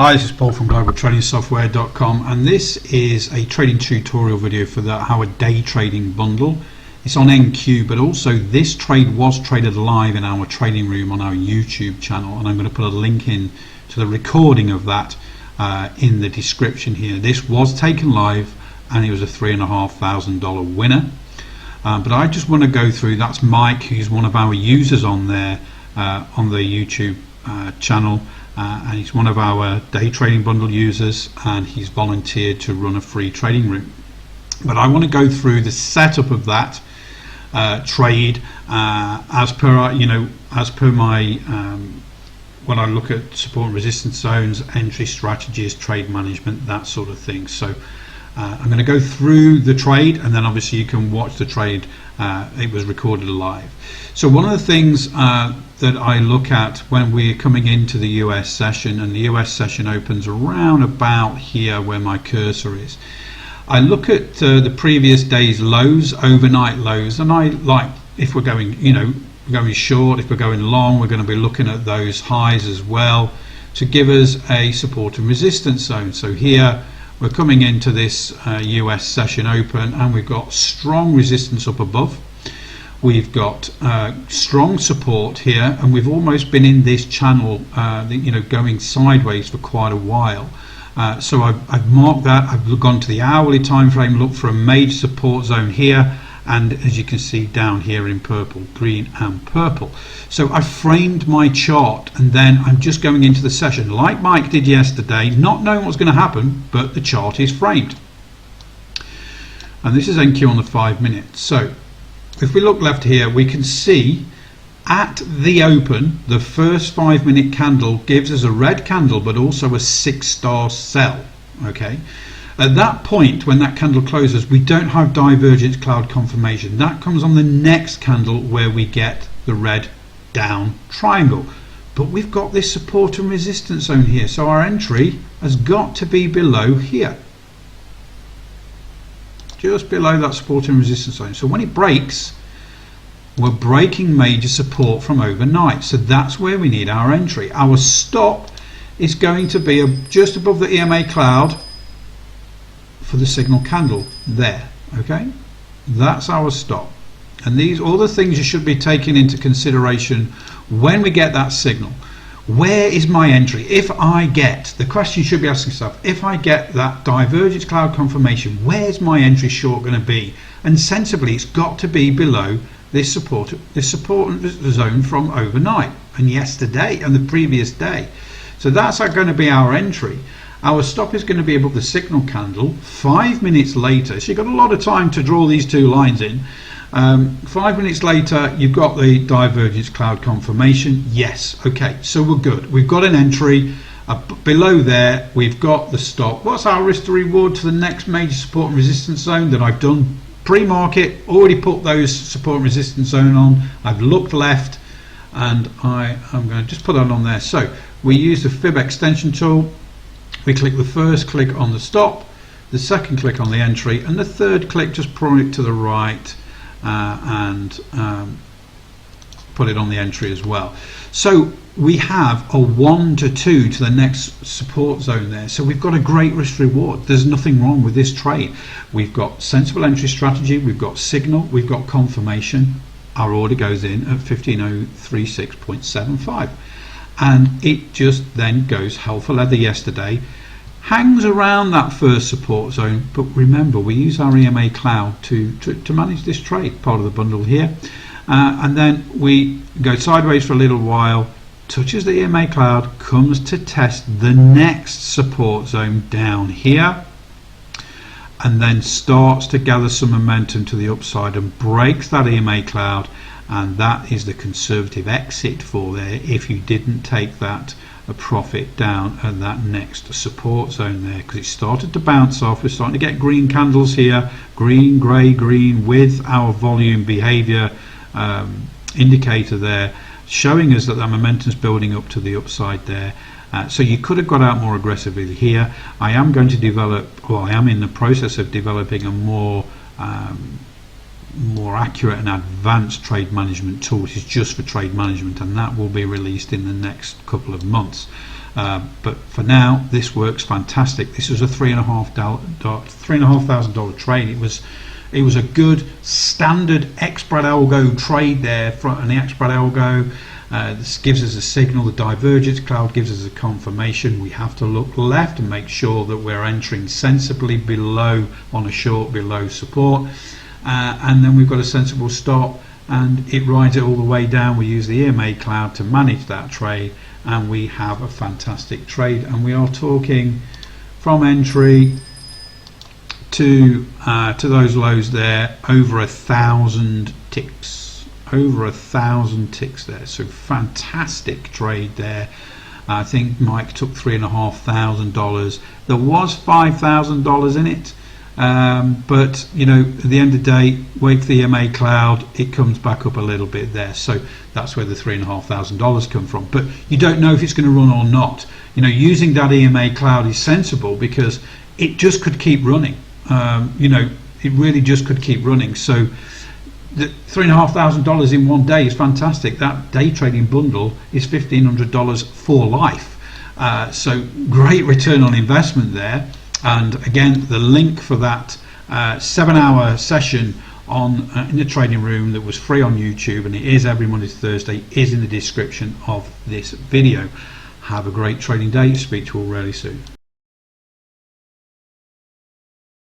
Hi, this is Paul from globaltradingsoftware.com, and this is a trading tutorial video for our day trading bundle. It's on NQ, but also this trade was traded live in our trading room on our YouTube channel, and I'm going to put a link in to the recording of that in the description here. This was taken live and it was a $3,500 winner. But I just want to go through, that's Mike, who's one of our users on there on the YouTube channel. And he's one of our day trading bundle users, and he's volunteered to run a free trading room. But I want to go through the setup of that trade as per my when I look at support and resistance zones, entry strategies, trade management, that sort of thing. So I'm going to go through the trade, and then obviously you can watch the trade. It was recorded live. So one of the things that I look at when we're coming into the US session, and the US session opens around about here where my cursor is, I look at the previous day's lows, overnight lows, and I like, if we're going, going short, if we're going long, we're going to be looking at those highs as well to give us a support and resistance zone. So here we're coming into this US session open, and we've got strong resistance up above. We've got strong support here, and we've almost been in this channel, going sideways for quite a while. So I've marked that. I've gone to the hourly time frame, looked for a major support zone here, and as you can see down here in purple, green and purple. So I framed my chart, and then I'm just going into the session like Mike did yesterday, not knowing what's going to happen, but the chart is framed. And this is NQ on the 5 minutes. So if we look left here, we can see at the open, the first 5 minute candle gives us a red candle, but also a 6-star sell. Okay. At that point, when that candle closes, we don't have divergence cloud confirmation. That comes on the next candle where we get the red down triangle. But we've got this support and resistance zone here, so our entry has got to be below here, just below that support and resistance zone. So when it breaks, we're breaking major support from overnight, so that's where we need our entry. Our stop is going to be just above the EMA cloud for the signal candle there. Okay, that's our stop, and these all the things you should be taking into consideration when we get that signal. Where is my entry? If I get, the question you should be asking yourself, if I get that divergence cloud confirmation, where's my entry short going to be? And sensibly, it's got to be below this support zone from overnight and yesterday and the previous day. So that's going to be our entry. Our stop is going to be above the signal candle 5 minutes later. So you've got a lot of time to draw these two lines in. 5 minutes later, you've got the divergence cloud confirmation. Yes, okay, so we're good. We've got an entry below there. We've got the stop. What's our risk to reward to the next major support and resistance zone that I've done pre-market? Already put those support and resistance zone on. I've looked left, and I'm going to just put that on there. So we use the fib extension tool. We click the first click on the stop, the second click on the entry, and the third click just point it to the right and put it on the entry as well. So we have a 1 to 2 to the next support zone there. So we've got a great risk reward. There's nothing wrong with this trade. We've got sensible entry strategy, we've got signal, we've got confirmation. Our order goes in at 15036.75, and it just then goes hell for leather yesterday, hangs around that first support zone. But remember, we use our EMA cloud to manage this trade, part of the bundle here, and then we go sideways for a little while, touches the EMA cloud, comes to test the next support zone down here, and then starts to gather some momentum to the upside and breaks that EMA cloud, and that is the conservative exit for there if you didn't take that profit down at that next support zone there, because it started to bounce off. We're starting to get green candles here, green, grey, green, with our volume behavior indicator there showing us that that momentum is building up to the upside there. So you could have got out more aggressively here. I am going to develop, or I am in the process of developing a more accurate and advanced trade management tool, which is just for trade management, and that will be released in the next couple of months. but for now this works fantastic. This was a $3,500 trade. It was a good standard xBratAlgo trade there from the xBratAlgo. This gives us a signal. The divergence cloud gives us a confirmation. We have to look left and make sure that we're entering sensibly below, on a short, below support, and then we've got a sensible stop, and it rides it all the way down. We use the EMA cloud to manage that trade, and we have a fantastic trade. And we are talking from entry to those lows there, over 1,000 ticks, over 1,000 ticks there. So fantastic trade there. I think Mike took $3,500. There was $5,000 in it, but you know, at the end of the day, wait for the EMA cloud, it comes back up a little bit there. So that's where the $3,500 come from. But you don't know if it's going to run or not. You know, using that EMA cloud is sensible because it just could keep running. You know, it really just could keep running. So the $3,500 in one day is fantastic. That day trading bundle is $1,500 for life. So great return on investment there. And again, the link for that 7-hour session on in the trading room that was free on YouTube, and it is every Monday to Thursday, is in the description of this video. Have a great trading day. Speak to you all really soon.